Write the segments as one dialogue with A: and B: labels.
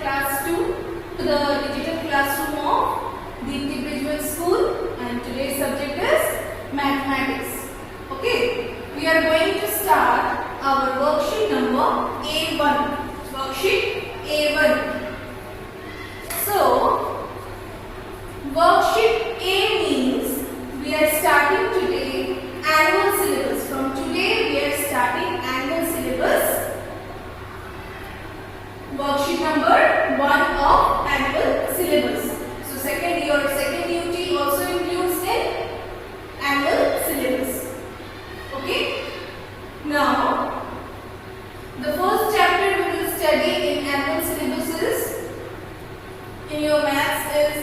A: class 2 to the digital classroom of Deepti Bridgewell School, and today's subject is mathematics. Okay, we are going to start our worksheet number A1. Worksheet A1. So, worksheet A means we are starting today annual syllabus. From today we are starting annual syllabus. Worksheet number 1 of annual syllabus. So second UT also includes the annual syllabus. Okay. Now the first chapter we will study in annual syllabus is in your maths is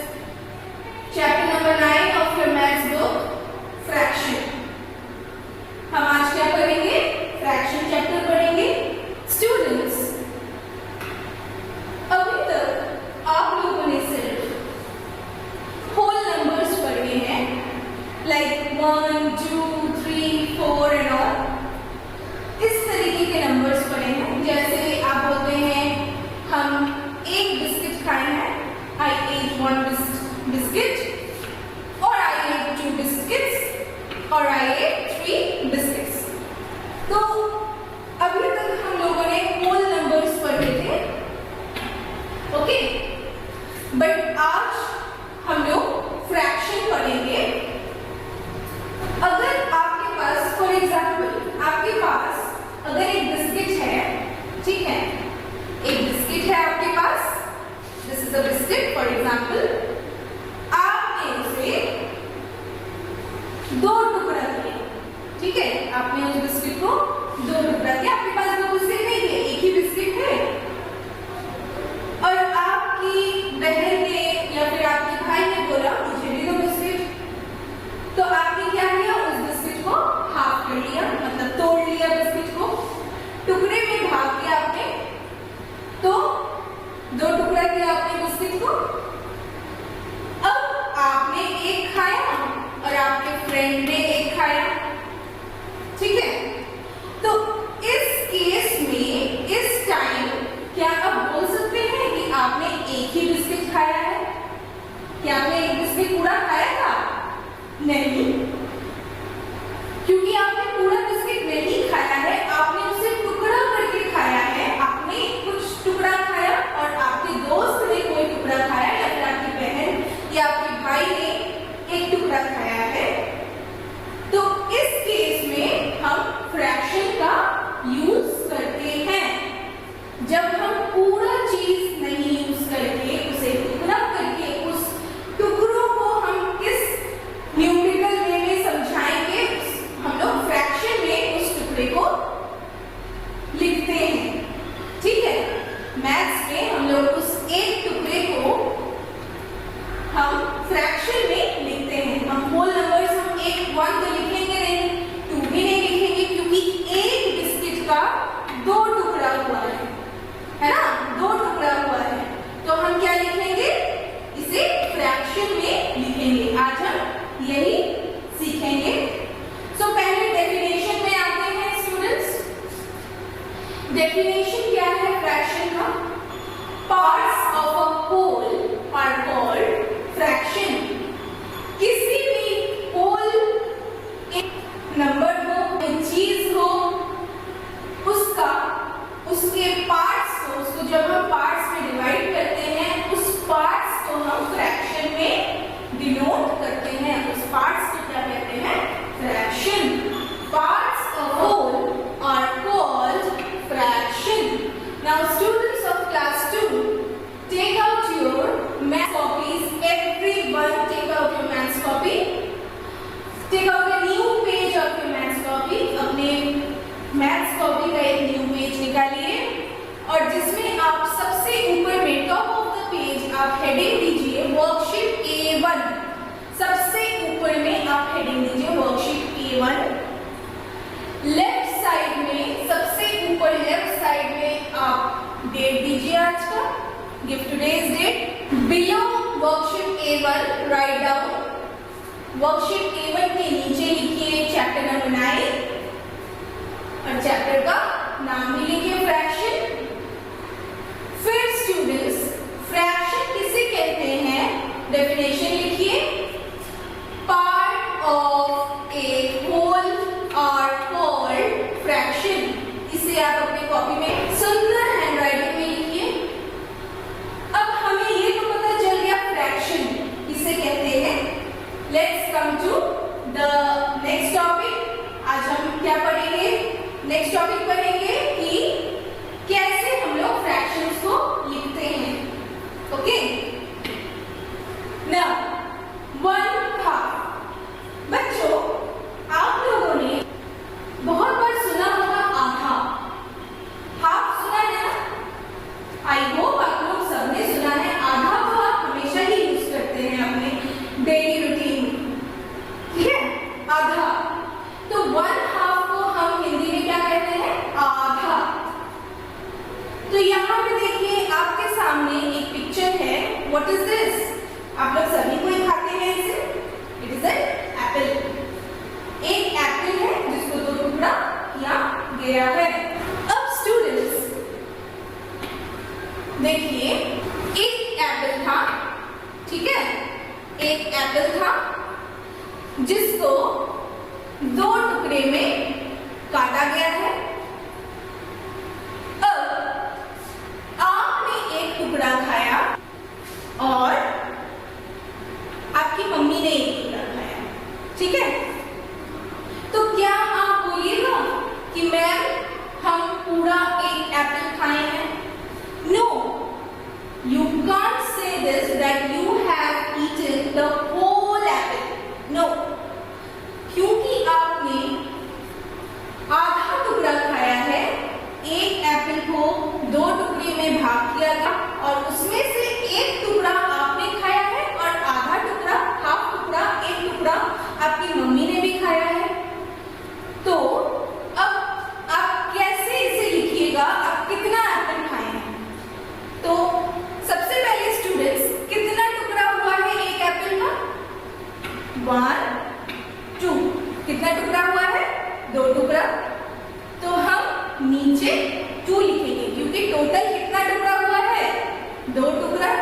A: chapter number 9 of your maths book, fraction. हम आज क्या पढ़ेंगे? Fraction chapter पढ़ेंगे. Students, अभी तक आप लोगों ने सिर्फ होल नंबर्स पढ़े हैं, लाइक 1, 2, 3, 4 एंड ऑल. इस तरीके के नंबर्स पढ़े हैं. जैसे आप बोलते हैं हम एक बिस्किट खाए हैं, I ate 1 biscuit, or I ate 2 biscuits, or I ate 3 biscuits. तो अभी तक हम लोगों ने होल नंबर्स पढ़े थे. ओके, बट आज हम लोग फ्रैक्शन पढ़ेंगे. अगर आपके पास फॉर एग्जाम्पल आपके पास अगर एक बिस्किट है, ठीक है, एक बिस्किट है आपके पास, this is a biscuit for example. आपने उसे 2 टुकड़ा किए, ठीक है, आपने उस बिस्किट को 2 टुकड़ा किया. आपके पास 2 बिस्किट नहीं है, एक ही बिस्किट है, और आपकी बहन ने या फिर आपके भाई ने बोला मुझे भी 2 बिस्किट. तो आपने क्या किया? उस बिस्किट को हाफ कर लिया, मतलब तोड़ लिया बिस्किट को, टुकड़े में भाग दिया आपने. तो 2 टुकड़ा किया आपने बिस्किट को. अब आपने एक खाया और आपके फ्रेंड ने एक खाया, ठीक है. तो इस केस में इस टाइम क्या आप बोल सकते हैं कि आपने एक ही बिस्किट खाया है? क्या आपने एक बिस्किट पूरा खाया था? नहीं, क्योंकि आपने पूरा बिस्किट नहीं खाया है, आपने उसे टुकड़ा करके खाया है. आपने कुछ टुकड़ा खाया और आपके दोस्त ने कोई टुकड़ा खाया, या फिर आपकी बहन या आपके भाई ने एक टुकड़ा खाया है. तो इस केस में हम फ्रैक्शन का यूज करते हैं. जब हम पूरा चीज नहीं यूज करके उसे टुकड़ा करके उस टुकड़ों को हम किस न्यूमेरिकल वे में समझाएंगे, हम लोग फ्रैक्शन में उस टुकड़े को लिखते हैं. ठीक है, मैथ्स में हम लोग उस एक टुकड़े को हम फ्रैक्शन में लिखते हैं. हम होल नंबर्स हम 1 तो लिखेंगे नहीं, 2 भी नहीं लिखेंगे, क्योंकि एक बिस्किट का 2 टुकड़ा हुआ है ना, 2 टुकड़ा हुआ है. तो हम क्या लिखेंगे? इसे फ्रैक्शन में लिखेंगे. आज हम यही सीखेंगे. सो पहले डेफिनेशन में आते हैं स्टूडेंट्स. डेफिनेशन क्या है फ्रैक्शन का? Parts of a whole are called fraction. किसी भी होल नंबर हो, कोई चीज हो, उसके पार्ट्स को, उसको जब हम पार्ट्स में डिवाइड करते हैं, उस पार्ट्स को हम फ्रैक्शन में डिनोट करते हैं. उस पार्ट्स को क्या कहते हैं? Fraction. Parts of whole are called fraction. Now students of class 2, take out your math copies. Everyone take out your math copy. Take out a new page of your math copy. अपने math copy का एक new page निकालिए, और जिसमें आप सबसे ऊपर में टॉप ऑफ द पेज आप हेडिंग दीजिए वर्कशीट A1. सबसे ऊपर में आप हेडिंग दीजिए वर्कशीट A1. लेफ्ट साइड में, सबसे ऊपर लेफ्ट साइड में आप डेट दीजिए आज का. Give today's date. Below worksheet A1, write down. Worksheet A1 के नीचे लिखिए चैप्टर नंबर 9 और चैप्टर का नाम भी लिखिए फ्रैक्शन. फिर स्टूडेंट्स आई होप आप लोग सबने सुना है। आधा को आप हमेशा ही यूज करते हैं अपने डेली रूटीन में, ठीक है, आधा। तो 1/2 को हम हिंदी में क्या कहते हैं? आधा। तो यहाँ पे देखिए आपके सामने एक पिक्चर है। What is this? आप लोग सभी कोई खाते हैं इसे। It is an apple. एक एप्पल है जिसको 2 टुकड़ा किया गया है। अब स्टूडेंट्स देखिए, एक एप्पल था, ठीक है, एक एप्पल था जिसको 2 टुकड़े में काटा गया है। अब आपने एक टुकड़ा खाया और आपकी मम्मी ने एक टुकड़ा खाया, ठीक है। तो क्या आप बोलिएगा कि मैम हम पूरा एक एप्पल खाए हैं? No, you can't say this that you have eaten the whole apple. No, क्योंकि आपने आधा टुकड़ा खाया है। एक एप्पल को 2 टुकड़े में भाग किया था और उसमें से एक टुकड़ा आपने खाया है और आधा टुकड़ा, हाफ टुकड़ा, एक टुकड़ा आपकी मम्मी ने भी खाया है। तो अब आप कैसे इसे लिखिएगा? आप कितना एप्पल खाए हैं? तो सबसे पहले स्टूडेंट्स, कितना टुकड़ा हुआ है एक एप्पल का? 1, 2। कितना टुकड़ा हुआ है? 2 टुकड़ा। तो हम नीचे 2 लिखेंगे क्योंकि टोटल कितना टुकड़ा हुआ है? 2 टुकड़ा।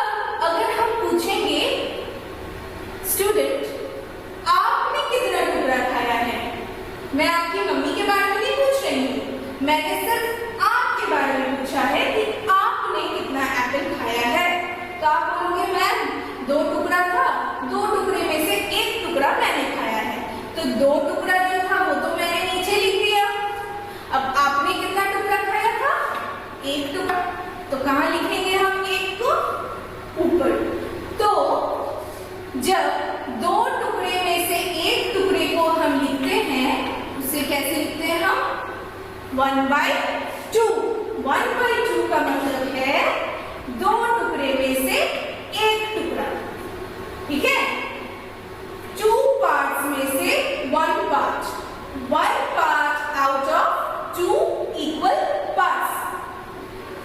A: अब अगर हम पूछेंगे स्टूडेंट आपने कितना टुकड़ा खाया है, मैं आपकी मम्मी के बारे में नहीं पूछ रही हूँ, मैंने सिर्फ आपके बारे में पूछा है कि आपने कितना एप्पल खाया है। तो आप बोलोगे मैम 2 टुकड़ा था, 2 टुकड़े में से एक टुकड़ा मैंने खाया है। तो 2 टुकड़ा जो था वो तो मैंने नीचे लिख दिया। अब आपने कितना टुकड़ा खाया था? 1 टुकड़ा। तो कहाँ लिखेंगे हम 1 को? ऊपर। तो जब 2 टुकड़े में से एक टुकड़े को हम लिखते हैं, उसे कैसे लिखते हैं हम? 1/2। 1/2 का मतलब है 2 टुकड़े में से एक टुकड़ा, ठीक है। 2 पार्ट्स में से 1 part. 1 part out of 2 equal parts.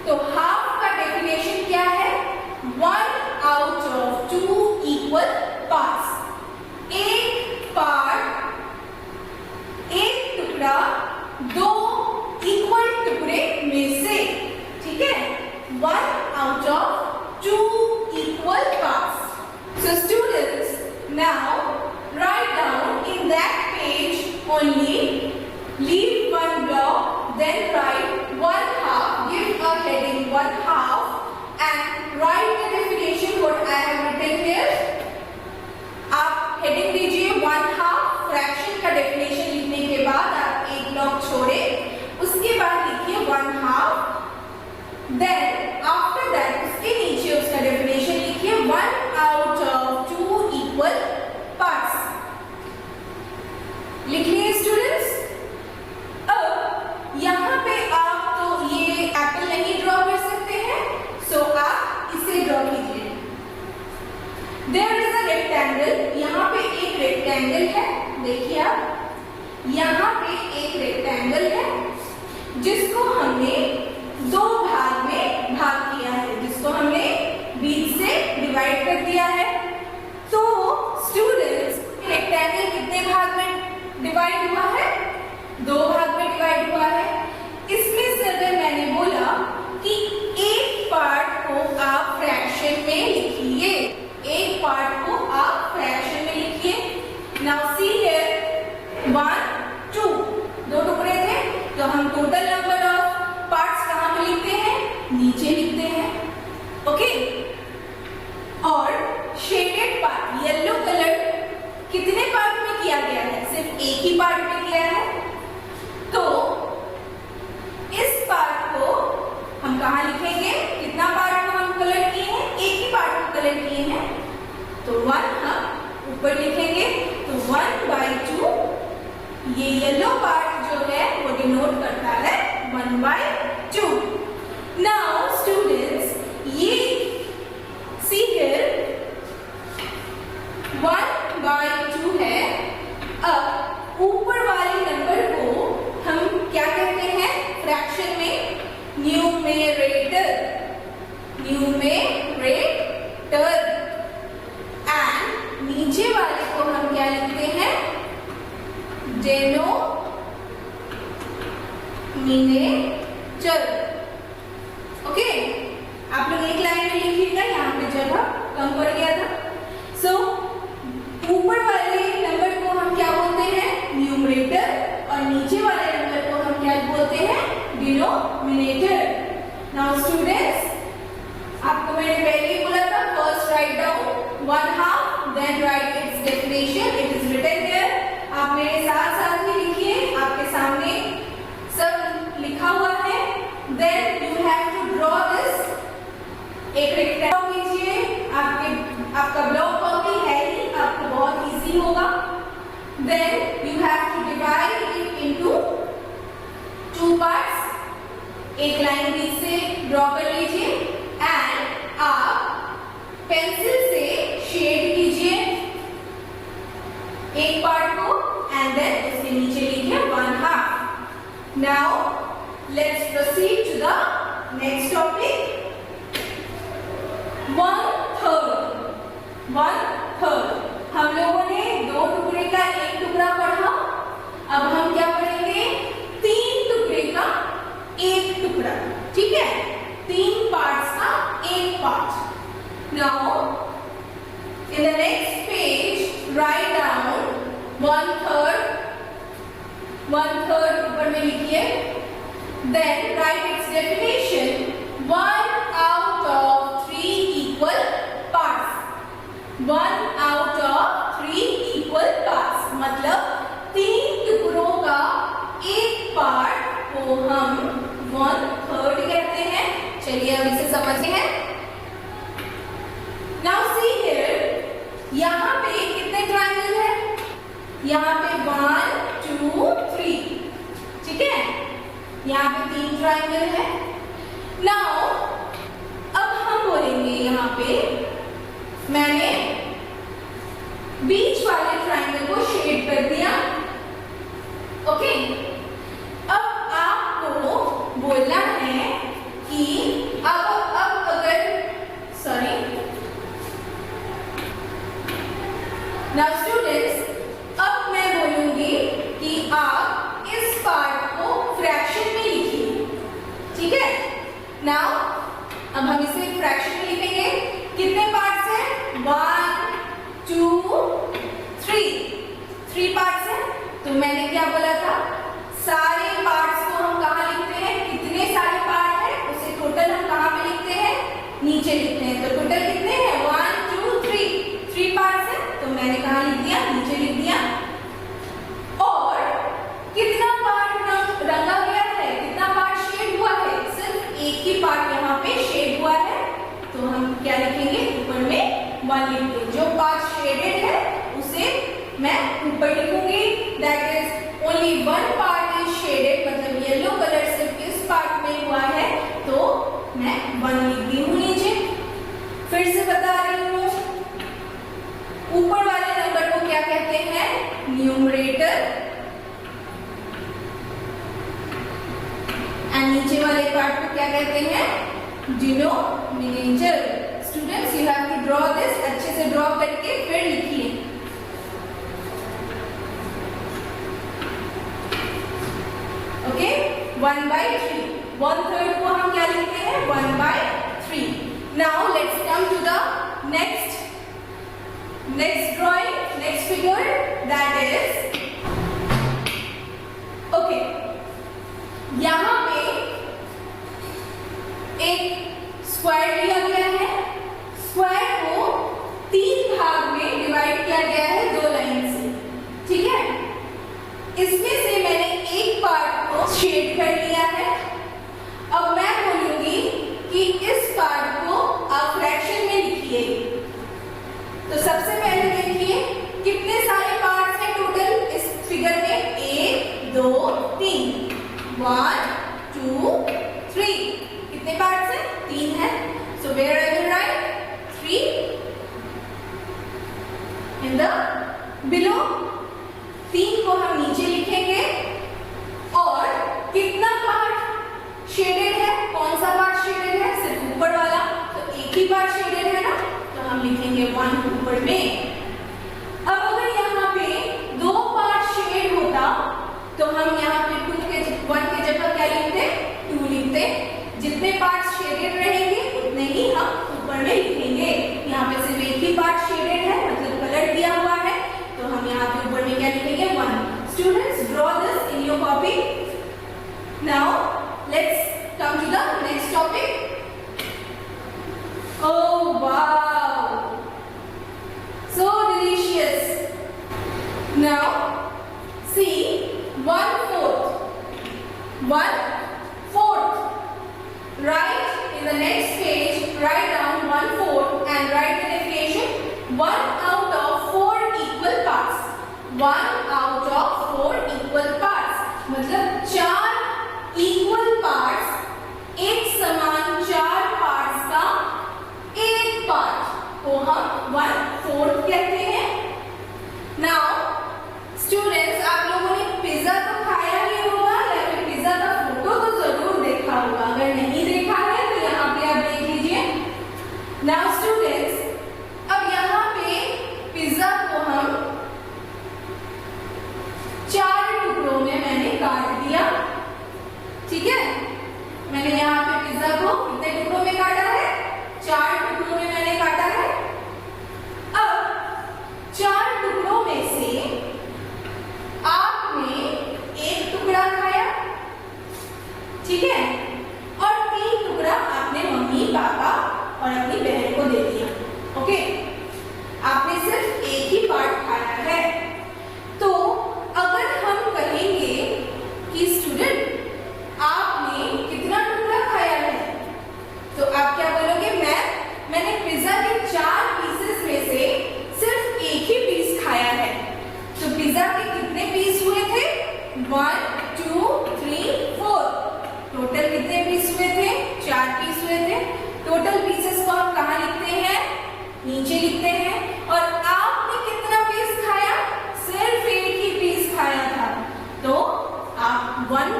A: तो हाफ का डेफिनेशन क्या है? 1 आउट ऑफ 2 इक्वल पार्ट्स। एक पार्ट, एक टुकड़ा 2 इक्वल टुकड़े में से, ठीक है। 1 out of 2 equal parts. So students, now write down in that page only, leave 1 block, then write 1/2, give a heading 1/2 and write the definition what I have written here. आप heading दीजिए 1/2, fraction का definition लिखने के बाद आप एक block छोड़े, उसके बाद लिखिए 1/2, देन आफ्टर दैट उसके नीचे उसका डेफिनेशन लिखिए 1 आउट ऑफ 2 इक्वल पार्ट्स। लिख लिए स्टूडेंट्स? अब यहाँ पे आप तो ये एप्पल नहीं ड्रॉ कर सकते हैं, सो आप इसे ड्रॉ कीजिए। देयर इज अ रेक्टेंगल, यहाँ पे एक रेक्टेंगल है, देखिए आप, यहाँ पे एक रेक्टेंगल है जिसको हमने 2 भाग में भाग किया है, जिसको हमने बीच से डिवाइड कर दिया है। तो स्टूडेंट्स, रेक्टेंगल कितने भाग में डिवाइड हुआ है? 2 भाग में डिवाइड हुआ है। इसमें से अगर मैंने बोला कि एक पार्ट को आप फ्रैक्शन में लिखिए, एक पार्ट को आप फ्रैक्शन में लिखिए। नाउ सी हियर 1, 2, 2 टुकड़े थे, तो हम टोटल नंबर ऑफ पार्ट्स कहाँ पे लिखते हैं? नीचे लिखते हैं, ओके। और शेडेड पार्ट, येलो कलर, कितने पार्ट में किया गया है? सिर्फ एक ही पार्ट में किया है। तो इस पार्ट को हम कहाँ लिखेंगे? कितना पार्ट को हम कलर किए हैं? एक ही पार्ट को कलर किए हैं, तो 1 हम ऊपर लिखेंगे। तो 1/2, ये येलो पार्ट जो है वो डिनोट करता है 1/2। Numerator, numerator. एंड नीचे वाले को हम क्या लिखते हैं? डिनोमिनेटर। ओके, आप लोग एक लाइन में लिखिएगा, यहाँ पे जगह कम पड़ गया था। सो ऊपर वाले नंबर को हम क्या बोलते हैं? न्यूमरेटर। और नीचे वाले नंबर को हम क्या बोलते हैं? डिनोमिनेटर। नाउ स्टूडेंट्स, आपको मैंने पहले ही बोला था, first write down 1/2, then right it's definition, it is written here. आप मेरे साथ साथ ही लिखिए, आपके सामने सब लिखा हुआ है। Then you have to draw this, एक रेक्टेंगल कीजिए। आपका ब्लॉक कॉपी है ही, आपको बहुत इजी होगा। Then you have to divide it into 2 parts. एक लाइन बीच से ड्रॉ कर लीजिए एंड आप पेंसिल से शेड कीजिए एक पार्ट को एंड देन उसके नीचे लिखिए 1/2। Now let's proceed to the next topic, 1/3। 1/3 हम लोगों ने 2 टुकड़े का 1 टुकड़ा पढ़ा। अब हम क्या पढ़ेंगे? 3 टुकड़े का 1 टुकड़ा। ठीक है, 3 पार्ट्स का 1 part. Now in the next page write down 1/3। 1/3 ऊपर में लिखिए। देन राइट इट्स डेफिनेशन, 1 out of 3 equal parts। 1 out of 3 equal parts मतलब 3 टुकड़ों का 1 पार्ट को हम 1/3 कहते हैं। चलिए अब इसे समझते हैं। Now see here, यहाँ पे कितने ट्रायंगल है? यहाँ पे 1 2 3, ठीक है, यहाँ पे 3 ट्रायंगल है। Now अब हम बोलेंगे, यहाँ पे मैंने बीच वाले ट्रायंगल को शेड कर दिया। ओके, अब आपको बोलना है कि अब अगर नाउ स्टूडेंट्स, अब मैं बोलूंगी कि आप इस पार्ट को फ्रैक्शन में लिखिए। ठीक है, नाउ अब हम इसे फ्रैक्शन में लिखेंगे। कितने पार्ट्स हैं? 1 2 3 पार्ट्स हैं। तो मैंने क्या बोला था? सारे पार्ट्स को हम कहाँ लिखते हैं? कितने सारे पार्ट हैं उसे टोटल हम कहाँ पे लिखते हैं? नीचे लिखते हैं। तो टोटल कितने हैं? 1 2 3 पार्ट्स हैं। तो मैंने कहाँ लिख दिया? नीचे लिख दिया। और कितना पार्ट रंगा गया है? कितना पार्ट शेड हुआ है? सिर्फ एक ही पार्ट यहाँ पे शेड हुआ है। तो हम क्या लिखेंगे? ऊपर में 1 लिखेंगे। जो पार्ट शेडेड है उसे मैं ऊपर लिखूंगी। That is only 1 part is shaded, मतलब येलो कलर सिर्फ इस पार्ट में हुआ है, तो मैं 1 लिख दी हूँ नीचे। फिर से बता रही हूँ, ऊपर वाले नंबर को क्या कहते हैं? न्यूमरेटर। एंड नीचे वाले पार्ट को क्या कहते हैं? Denominator. Students, you have to draw this. अच्छे से ड्रॉ करके फिर लिखिए। ओके, 1/3। 1/3 को हम क्या लिखते हैं? 1/3। Now let's come to the next drawing, next figure, that is okay, यहाँ पे एक स्क्वायर लिया गया है। स्क्वायर को 3 भाग में डिवाइड किया गया है 2 लाइन से। ठीक है, इसमें से मैंने एक पार्ट को शेड कर लिया है। अब मैं बोलूंगी कि इस पार्ट को आप फ्रैक्शन में लिखिए। तो सबसे पहले देखिए कितने सारे पार्ट्स हैं टोटल इस फिगर में? 1 2 3 1 2 3। कितने पार्ट्स हैं? 3 हैं। So where I will write 3 in the below. 3 को हम नीचे लिखेंगे। और कितना पार्ट शेडेड है? कौन सा पार्ट ही पार्ट शेडेड है ना, तो हम लिखेंगे 1 ऊपर में। अब अगर यहाँ पे 2 पार्ट शेड होता तो हम यहाँ पे 1 के जगह क्या लिखते, 2 लिखते। जितने पार्ट शेडेड रहेंगे उतने ही हम ऊपर में लिखेंगे। यहाँ पे सिर्फ एक ही पार्ट शेडेड है, मतलब कलर किया हुआ है, तो हम यहाँ पे ऊपर में क्या लिखेंगे, 1। Students, draw this in your copy. Now let's come to the next topic. Oh wow, so delicious. Now see 1/4 write in the next page, write down 1/4 and write in equation 1 out of 4 equal parts. 1 out of 4 equal parts मतलब 4 equal parts, एक समान 4 parts का एक part को हम 1/4 कहते हैं। Now students, आप लोगों ने पिज्जा तो खाया ही होगा या फिर पिज्जा का फोटो तो जरूर देखा होगा। अगर नहीं देखा है तो यहाँ पे आप देख लीजिए। नाउ स्टूडेंट्स, अब यहाँ पे पिज्जा को हम 4 टुकड़ों में मैंने काट दिया, ठीक है। मैंने यहाँ पे पिज्जा को कितने टुकड़ों में काटा है, 4 टुकड़ों में मैंने काटा है। अब 4 टुकड़ों में से आपने एक टुकड़ा खाया, ठीक है, और 3 टुकड़ा आपने मम्मी पापा और अपनी बहन को दे दिया। ओके, आपने सिर्फ एक ही पार्ट खाया है। तो अगर हम कहेंगे कि स्टूडेंट आपने कितना टुकड़ा खाया है, तो आप क्या बोलोगे, मैंने पिज्जा के 4 पीसेस में से सिर्फ एक ही पीस खाया है। तो पिज्जा के कितने पीस हुए थे, 1 2 3 4, टोटल कितने पीस हुए थे, 4 पीस हुए थे। टोटल पीसेस को हम कहाँ लिखते हैं, नीचे लिखते हैं। और आपने कितना पीस खाया, सिर्फ एक ही पीस खाया था, तो आप 1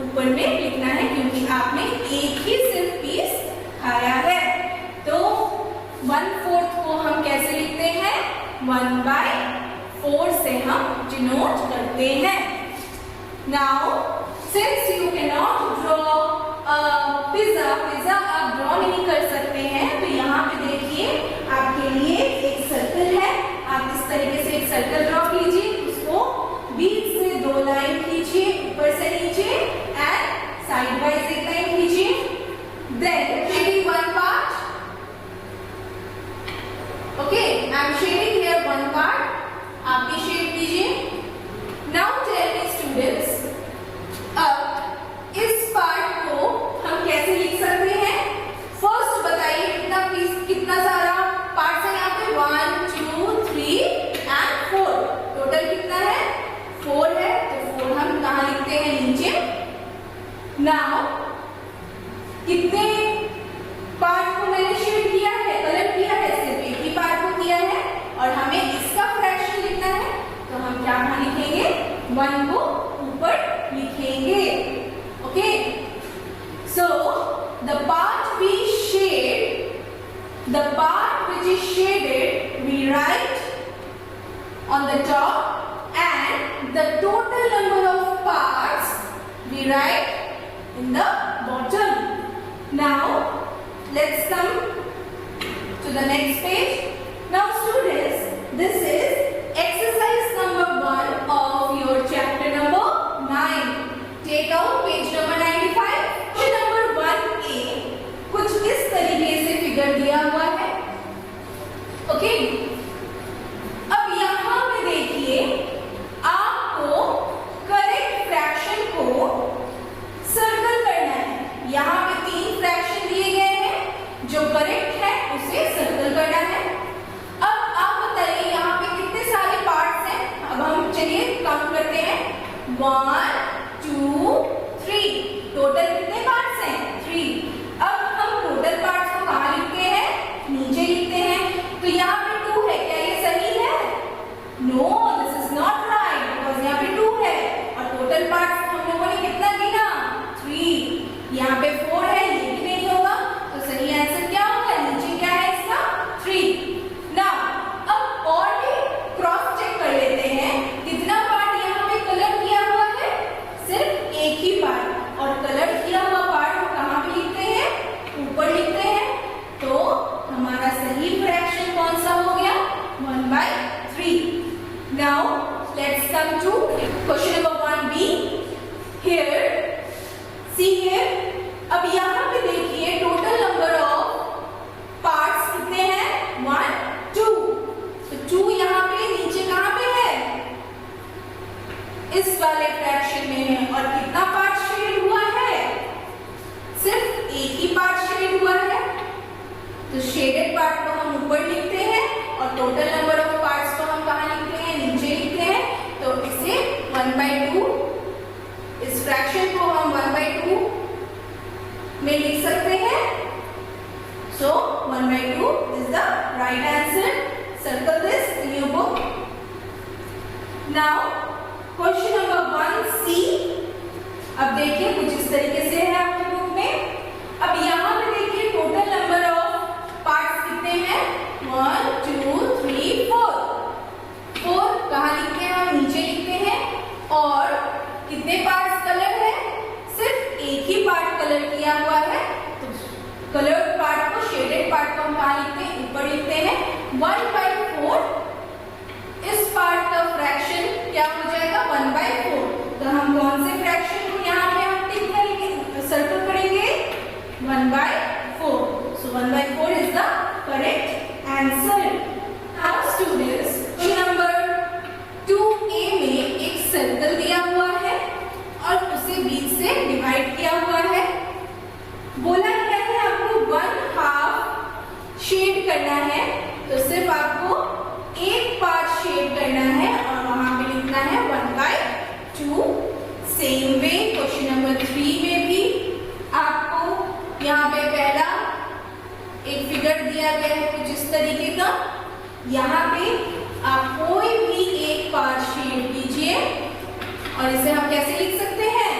A: ऊपर में लिखना है क्योंकि आपने एक ही सिर्फ पीस खाया है। तो 1/4 को हम कैसे लिखते हैं, 1/4 से हम डिनोट करते हैं। Now since you can not draw pizza आप ड्रॉ नहीं कर सकते हैं, तो यहाँ पे देखिए आपके लिए एक सर्कल है। आप इस तरीके से एक सर्कल ड्रॉ कीजिए, उसको बीच से 2 लाइन खींचिए ऊपर से नीचे एंड साइड वाइज एक लाइन खींचिए। Then shading 1 part. Okay, I am shading here 1 part, आप भी शेड कीजिए। नाउ टेल मी स्टूडेंट्स, अब इस पार्ट को हम कैसे लिख सकते हैं, फर्स्ट बताइए कितना पीस, कितना सारा पार्ट्स है यहाँ पे, 1 2 3 एंड 4, टोटल कितना है, 4 है। तो 4 हम कहाँ लिखते हैं, नीचे। नाउ कितने पार्ट को मैंने शेड किया है, कलर किया है, सिर्फ एक ही पार्ट को किया है और हमें इसका फ्रैक्शन लिखना है, तो हम क्या कहाँ लिखेंगे, 1 को ऊपर लिखेंगे। Okay, so the part we shade, the part which is shaded we write on the top and the total number of parts we write in the bottom. Now let's come to the next page. Now students, this is exercise number 1 of your chapter number 9. Take out page number 95. Question number 1A कुछ इस तरीके से figure दिया हुआ है। Okay, अब यहाँ पे देखिए आपको करेक्ट फ्रैक्शन को सर्कल करना है। यहाँ पे 3 फ्रैक्शन दिए गए हैं, जो करेक्ट है उसे सर्कल करना है। अब आप बताइए यहाँ पे कितने सारे पार्ट्स हैं। अब हम चलिए काउंट करते हैं, 1 2 3, टोटल कितने पार्ट्स हैं, 3। अब हम टोटल पार्ट्स को कहाँ लिखते हैं, नीचे लिखते हैं। तो यहाँ पे 2 है, क्या ये सही है, no, this is not right, because यहाँ पे 2 है और टोटल पार्ट्स हम लोगों ने कितना गिना, 3। यहाँ पे 4 है, ये भी नहीं होगा, तो सही आंसर क्या होगा, नीचे क्या तो शेडेड पार्ट को हम ऊपर लिखते हैं और टोटल नंबर ऑफ पार्ट्स को हम कहाँ लिखते हैं, नीचे लिखते हैं। तो इसे 1/2, इस फ्रैक्शन को हम 1/2 में लिख सकते हैं। So 1/2 is the right answer. Circle this in your book. Now question number 1C. अब देखिए कुछ इस तरीके से है आपकी बुक में। अब यहाँ पे देखिए टोटल नंबर ऑफ पार्ट्स कितने हैं, 1 2 3 4। 4 कहाँ लिखते हैं, हम नीचे लिखते हैं। और कितने पार्ट्स कलर है, सिर्फ एक ही पार्ट कलर किया हुआ है। तो कलर्ड पार्ट को, शेडेड पार्ट को हम कहाँ लिखते हैं, ऊपर लिखते हैं। 1/4 इस पार्ट का फ्रैक्शन क्या हो जाएगा, 1/4। तो हम कौन से फ्रैक्शन को यहाँ पे हम टिक करेंगे, सर्कल करेंगे, 1/4। So 1/4 is the correct answer. Now students, question number 2A में एक सर्कल दिया हुआ है और उसे बीच से डिवाइड किया हुआ है। बोला क्या है, आपको 1/2 शेड करना है। तो सिर्फ आपको एक पार्ट शेड करना है और वहां पे लिखना है 1/2। सेम वे क्वेश्चन नंबर 3 में भी आपको यहाँ पे पहला एक फिगर दिया गया है कुछ इस तरीके का। यहाँ पे आप कोई भी एक पार्ट शेड कीजिए और इसे हम कैसे लिख सकते हैं,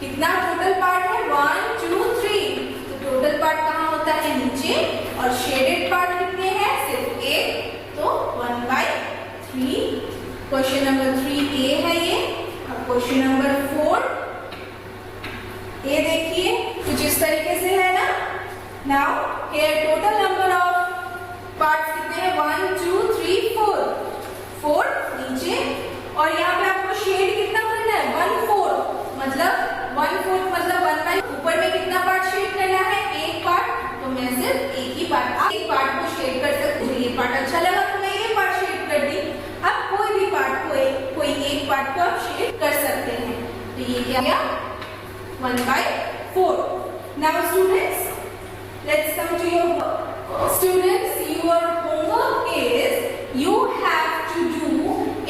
A: कितना टोटल पार्ट है, 1 2 3। तो टोटल पार्ट कहाँ होता है, नीचे। और शेडेड पार्ट कितने हैं, सिर्फ एक। तो 1/3। क्वेश्चन नंबर 3A है ये। अब क्वेश्चन नंबर 4 ये देखिए कुछ इस तरीके से है ना। Now here total number of parts कितने हैं, 1 2 3 4। 4 नीचे और यहाँ पे आपको शेड कितना करना है, 1/4। मतलब 1/4 मतलब 1/, ऊपर में कितना पार्ट शेड करना है, एक पार्ट। तो मैं सिर्फ एक ही पार्ट, एक पार्ट को शेड कर सकती हूँ। ये पार्ट अच्छा लगा तो मैं ये पार्ट शेड कर दी। अब कोई भी पार्ट को कोई एक पार्ट को आप शेड कर सकते हैं। तो ये क्या गया, 1/4। Now students, let's come to your work. Students, your homework is you have to do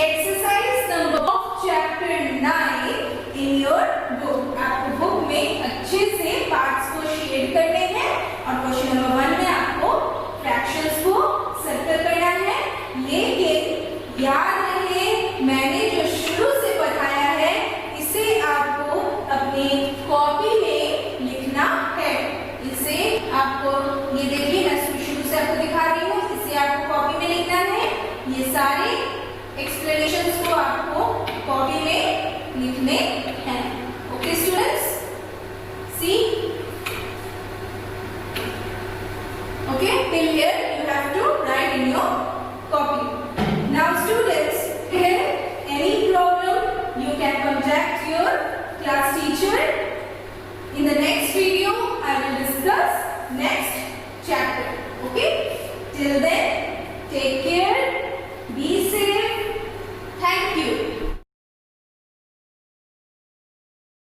A: exercise number of chapter 9 in your book. आपको बुक में अच्छे से पार्ट्स को शेड करने हैं और क्वेश्चन नंबर 1 में आपको फ्रैक्शंस को सर्कल करना है। लेकिन याद रहे, मैंने जो शुरू से बताया है इसे आपको अपनी कॉपी में लिखना है। इसे आपको, ये देखिए मैं शुरू से आपको दिखा रही हूँ, इसे आपको कॉपी में लिखना है। ये सारे एक्सप्लेनेशंस को आपको कॉपी में लिखने हैं। Okay students, see, okay, till here you have to write in your copy.